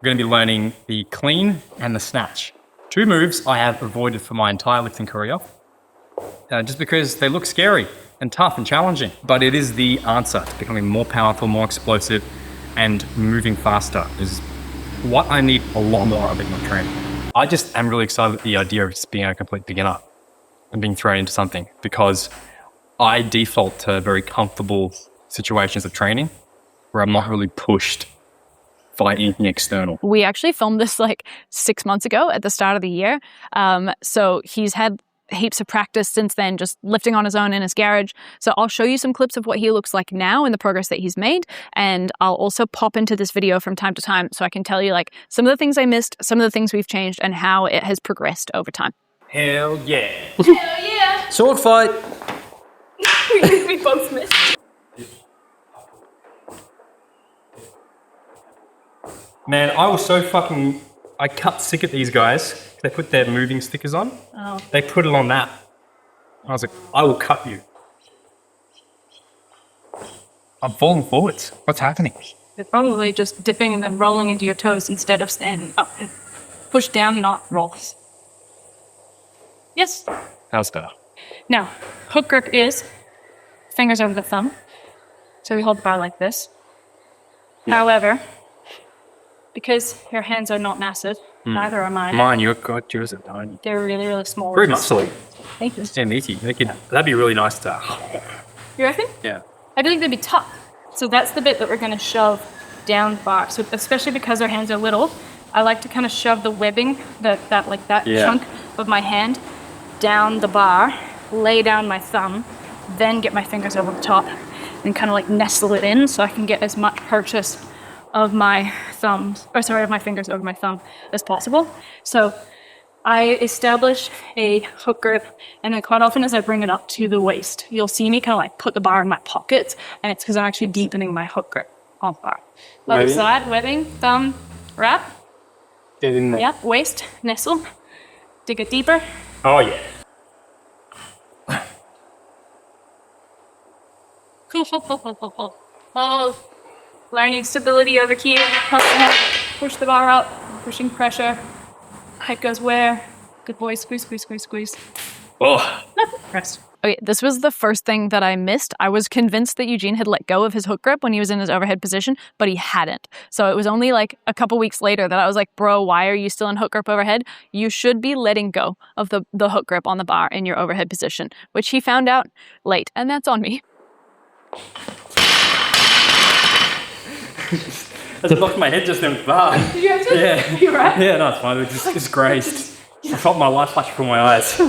We're going to be learning the clean and the snatch. 2 moves I have avoided for my entire lifting career, just because they look scary and tough and challenging. But it is the answer to becoming more powerful, more explosive, and moving faster is what I need a lot more of in my training. I just am really excited at the idea of just being a complete beginner and being thrown into something, because I default to very comfortable situations of training where I'm not really pushed by anything external. We actually filmed this like 6 months ago at the start of the year. So he's had heaps of practice since then, just lifting on his own in his garage. So I'll show you some clips of what he looks like now and the progress that he's made. And I'll also pop into this video from time to time so I can tell you like some of the things I missed, some of the things we've changed, and how it has progressed over time. Hell yeah. Hell yeah. Sword fight. We both missed. Man, I was so fucking... I cut sick at these guys. They put their moving stickers on. Oh. They put it on that. I was like, I will cut you. I'm falling forwards. What's happening? They're probably just dipping and then rolling into your toes instead of standing up. Push down, not roll. Yes. How's better? Now, hook grip is fingers over the thumb. So we hold the bar like this. Yeah. However, because your hands are not massive, neither are mine. Mine, you've got yours are tiny. They're really, really small. Very muscly. Thank you. Yeah, meaty. That'd be really nice to... You reckon? Yeah. I feel like they'd be tough. So that's the bit that we're going to shove down the bar. So especially because our hands are little, I like to kind of shove the webbing, that chunk of my hand down the bar, lay down my thumb, then get my fingers over the top and kind of like nestle it in so I can get as much purchase of my of my fingers over my thumb as possible. So I establish a hook grip, and then quite often as I bring it up to the waist, you'll see me kind of like put the bar in my pockets, and it's because I'm actually deepening my hook grip on the bar. Left side, webbing, thumb, wrap. Get in there. Yeah, waist, nestle, dig it deeper. Oh, yeah. Hold. Learning stability over here. Push the bar up, pushing pressure. Height goes where? Good boy, squeeze, squeeze, squeeze, squeeze. Oh. Rest. Okay, this was the first thing that I missed. I was convinced that Eugene had let go of his hook grip when he was in his overhead position, but he hadn't. So it was only like a couple weeks later that I was like, bro, why are you still in hook grip overhead? You should be letting go of the hook grip on the bar in your overhead position, which he found out late, and that's on me. I just knocked my head just in the bar. Did you have to? Yeah. You right? Yeah, no, it's fine. It was just grazed. I felt my life flash from my eyes.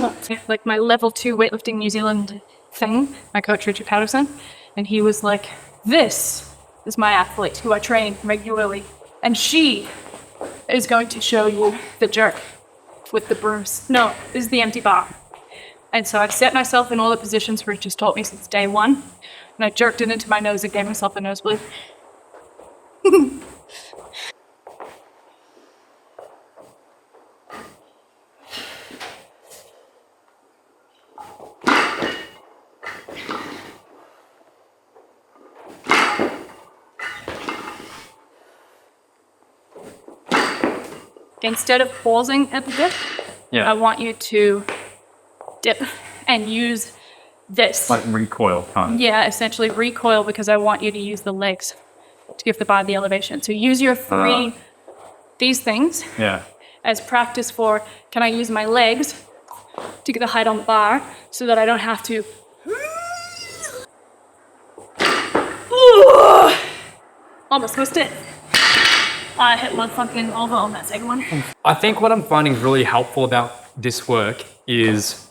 Like my level 2 weightlifting New Zealand thing, my coach Richard Patterson, and he was like, this is my athlete who I train regularly, and she is going to show you the jerk with the bruise. No, this is the empty bar. And so I've set myself in all the positions Rich has taught me since day one, and I jerked it into my nose and gave myself a nosebleed. Instead of pausing at the dip, I want you to dip and use this. Like recoil, kind of. Yeah, essentially recoil, because I want you to use the legs to give the bar the elevation. So use your these things as practice for, can I use my legs to get the height on the bar so that I don't have to... Almost missed it. I hit my fucking elbow on that second one. I think what I'm finding really helpful about this work is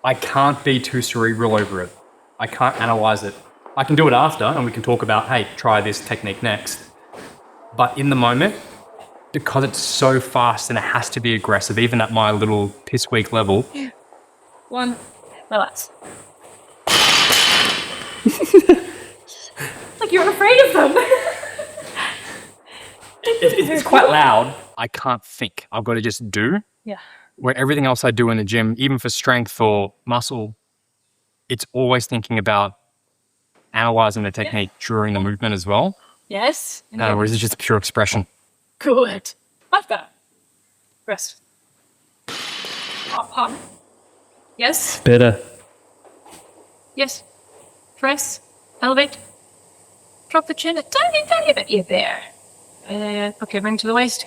I can't be too cerebral over it. I can't analyze it. I can do it after, and we can talk about, hey, try this technique next. But in the moment, because it's so fast and it has to be aggressive, even at my little piss weak level. 1, relax. Like you're afraid of them. It's quite loud. I can't think. I've got to just do. Yeah. Where everything else I do in the gym, even for strength or muscle, it's always thinking about analyzing the technique during the movement as well. Yes. Whereas it's just pure expression. Good. Like that. Rest. Up. Yes. Better. Yes. Press. Elevate. Drop the chin. Tiny bit. You're there. Okay, bring to the waist.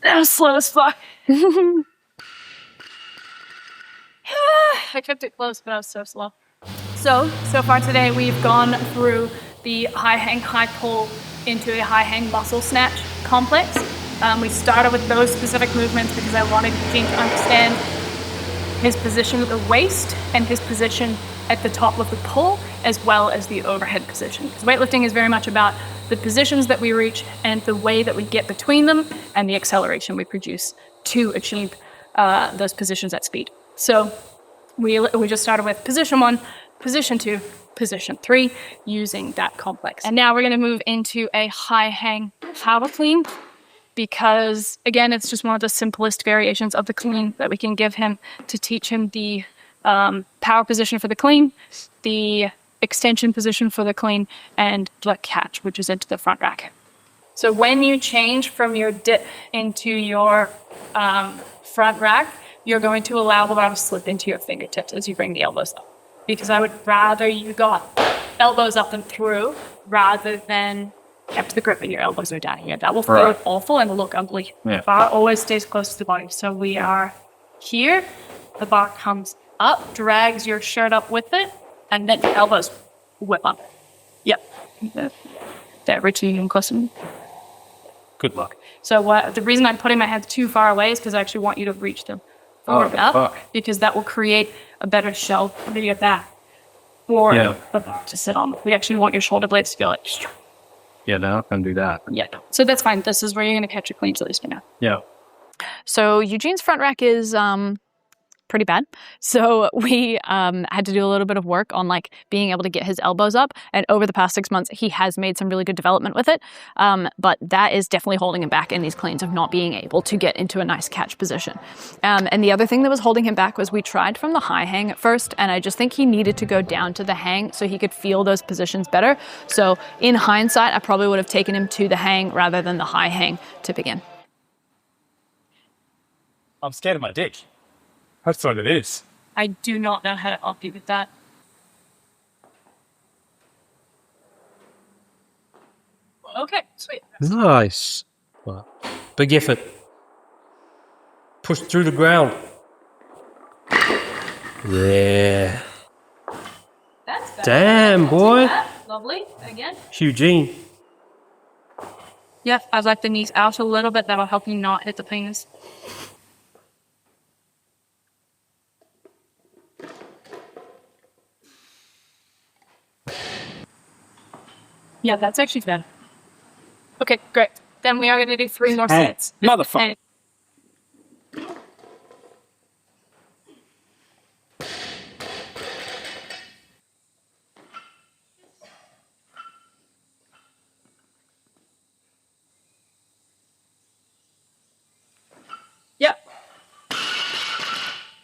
That was slow as fuck. I kept it close, but I was so slow. So far today, we've gone through the high hang, high pull into a high hang muscle snatch complex. We started with those specific movements because I wanted Eugene to understand his position at the waist and his position at the top of the pull, as well as the overhead position. Because weightlifting is very much about the positions that we reach and the way that we get between them and the acceleration we produce to achieve those positions at speed. So we just started with position 1, position 2, position 3, using that complex. And now we're going to move into a high hang power clean, because again, it's just one of the simplest variations of the clean that we can give him to teach him the power position for the clean, the extension position for the clean, and the catch, which is into the front rack. So when you change from your dip into your front rack, you're going to allow the bar to slip into your fingertips as you bring the elbows up. Because I would rather you got elbows up and through rather than kept the grip and your elbows are down here. That will feel awful and look ugly. Yeah. The bar always stays close to the body. So we are here, the bar comes up, drags your shirt up with it, and then the elbows whip up. Yep. That Richie, you can close to me. Good luck. So the reason I'm putting my hands too far away is because I actually want you to reach them forward up, because that will create a better shell for your back or the back to sit on. We actually want your shoulder blades to go like... Yeah, no, I can do that. Yeah, so that's fine. This is where you're going to catch your cleans at least now. Yeah. So Eugene's front rack is pretty bad. So we had to do a little bit of work on like being able to get his elbows up. And over the past 6 months, he has made some really good development with it. But that is definitely holding him back in these cleans of not being able to get into a nice catch position. And the other thing that was holding him back was we tried from the high hang at first, and I just think he needed to go down to the hang so he could feel those positions better. So in hindsight, I probably would have taken him to the hang rather than the high hang to begin. I'm scared of my dick. That's what it is. I do not know how to help you with that. Okay, sweet. Nice. Well, big effort. Push through the ground. Yeah. That's better. Damn, boy. Lovely. Again. Eugene. Yep, I'd like the knees out a little bit. That'll help you not hit the fingers. Yeah, that's actually better. Okay, great. Then we are going to do 3 more sets. Motherfucker. Yep.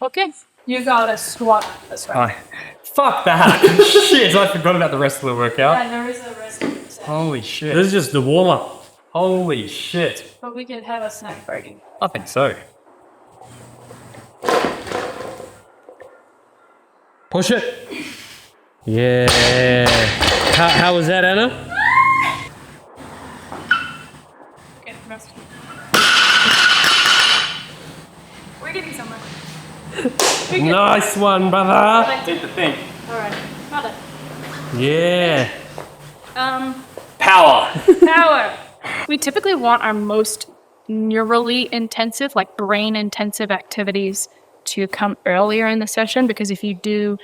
Okay, you got a squat this way. Fuck that. Shit, I forgot about the rest of the workout. Yeah, there is a rest of the set. Holy shit. This is just the warm-up. Holy shit. But we could have a snack break. I think so. Push it. Yeah. How was that, Anna? Okay, rest. We're getting somewhere. Nice one, brother. Did the thing. Alright, got it. Yeah. Power. Power. We typically want our most neurally intensive, like brain intensive activities to come earlier in the session, because if you do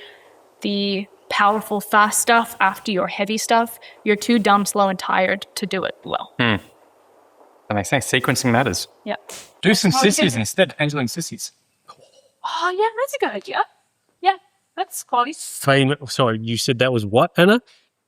the powerful, fast stuff after your heavy stuff, you're too dumb, slow, and tired to do it well. That makes sense. Sequencing matters. Yeah. Do some sissies instead. Angela and sissies. Oh, yeah, that's a good idea. Yeah, that's quality. Sorry, you said that was what, Anna?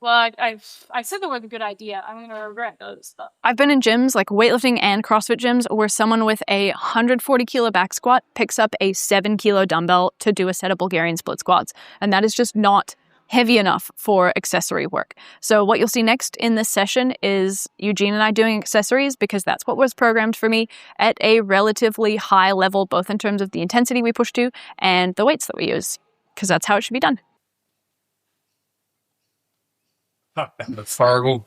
Well, I said the word a good idea. I'm gonna regret those stuff. I've been in gyms, like weightlifting and CrossFit gyms, where someone with a 140 kilo back squat picks up a 7 kilo dumbbell to do a set of Bulgarian split squats. And that is just not heavy enough for accessory work. So what you'll see next in this session is Eugene and I doing accessories, because that's what was programmed for me at a relatively high level, both in terms of the intensity we push to and the weights that we use, because that's how it should be done. The Fargle.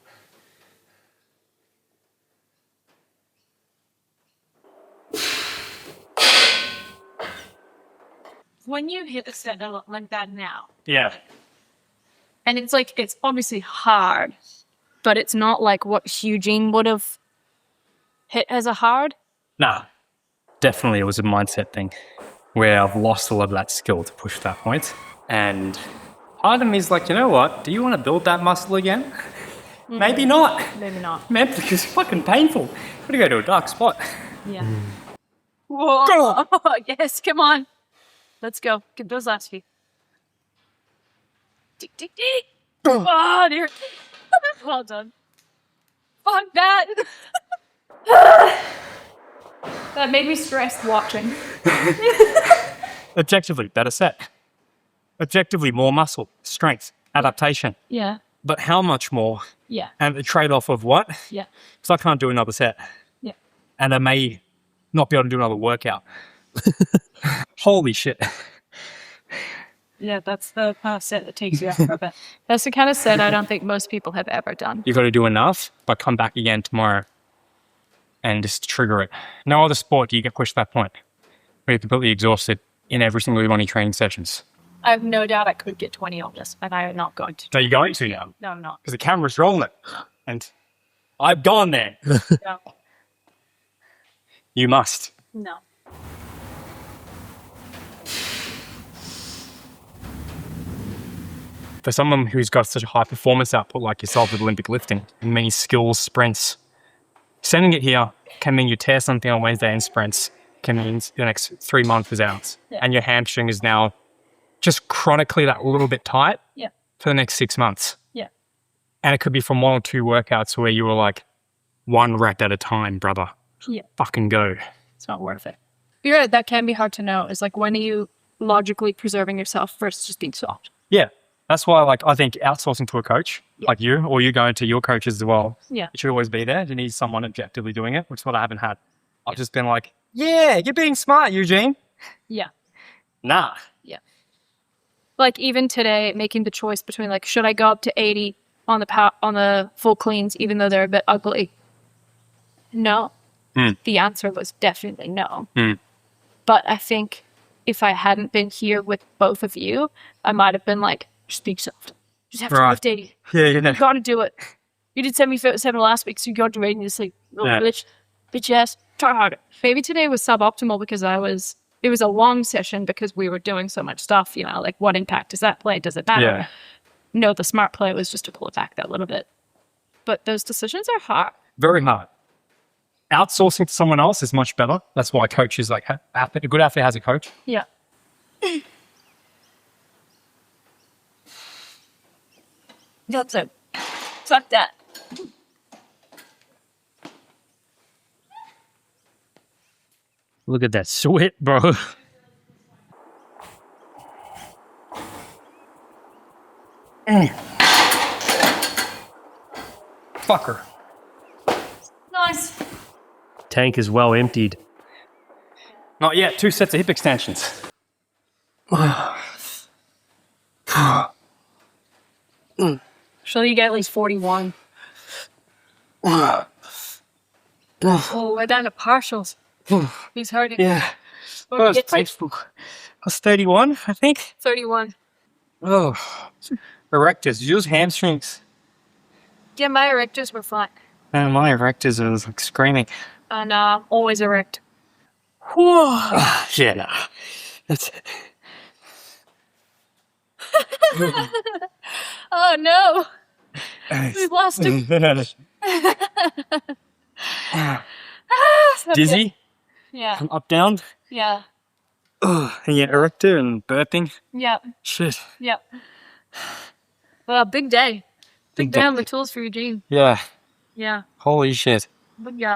When you hit a set like that now, Yeah. and it's like, it's obviously hard, but it's not like what Eugene would have hit as a hard. Nah. Definitely it was a mindset thing where I've lost a lot of that skill to push that point. And part of me is like, you know what? Do you want to build that muscle again? Maybe not. Maybe not. Man, because it's fucking painful. Gotta go to a dark spot. Yeah. Whoa. Yes, come on. Let's go. Get those last few. Tick, tick, tick. Oh, dear. Well done. Fuck that. That made me stressed watching. Objectively, better set. Objectively, more muscle, strength, adaptation. Yeah. But how much more? Yeah. And the trade-off of what? Yeah. So I can't do another set. Yeah. And I may not be able to do another workout. Holy shit. Yeah, that's the kind of set that takes you out for a bit. That's the kind of set I don't think most people have ever done. You got to do enough, but come back again tomorrow and just trigger it. No other sport do you get pushed to that point where you're completely exhausted in every single morning training sessions. I have no doubt I could get 20 on this, and I am not going to. So you're going to now? No, I'm not. Because the camera's rolling. And I've gone there. No. You must. No. For someone who's got such a high performance output like yourself with Olympic lifting, and many skills, sprints, sending it here can mean you tear something on Wednesday in sprints, can mean the next 3 months is out. Yeah. And your hamstring is now just chronically that little bit tight Yeah. for the next 6 months. Yeah. And it could be from 1 or 2 workouts where you were like, 1 rep at a time, brother. Yeah. Fucking go. It's not worth it. You're right, that can be hard to know. It's like, when are you logically preserving yourself versus just being soft? Yeah. That's why, like, I think outsourcing to a coach like you, or you going to your coaches as well, Yeah. it should always be there. You need someone objectively doing it, which is what I haven't had. I've just been like, yeah, you're being smart, Eugene. Yeah. Nah. Yeah. Like, even today, making the choice between, like, should I go up to 80 on the full cleans, even though they're a bit ugly? No. The answer was definitely no. But I think if I hadn't been here with both of you, I might have been like, just be soft. Just have to lift 80. Yeah, you know. You gotta do it. You did 77 last week, so you got to rating this like, oh, Yeah. bitch ass, try harder. Maybe today was suboptimal because it was a long session because we were doing so much stuff, you know, like, what impact does that play? Does it matter? Yeah. No, the smart play was just to pull it back that little bit. But those decisions are hard. Very hard. Outsourcing to someone else is much better. That's why coaches, like, a good athlete has a coach. Yeah. That's it. Fuck that. Look at that sweat, bro. Fucker. Nice. Tank is well emptied. Not yet. 2 sets of hip extensions. Shall you get at least 41? Oh, we're down to partials. He's hurting. Yeah. Or That was gets it. painful. I was 31, I think. 31. Oh. Erectors. Use hamstrings. Yeah, my erectors were fine. Man, my erectors are like screaming. And always erect. Yeah, no. That's it. Oh no! We've lost him. Dizzy? Yeah, Up, down? yeah, And yeah, erector and burping. yep, Shit. yep. Well, big day. Big down the tools for Eugene. Yeah. Yeah. Holy shit. Yeah.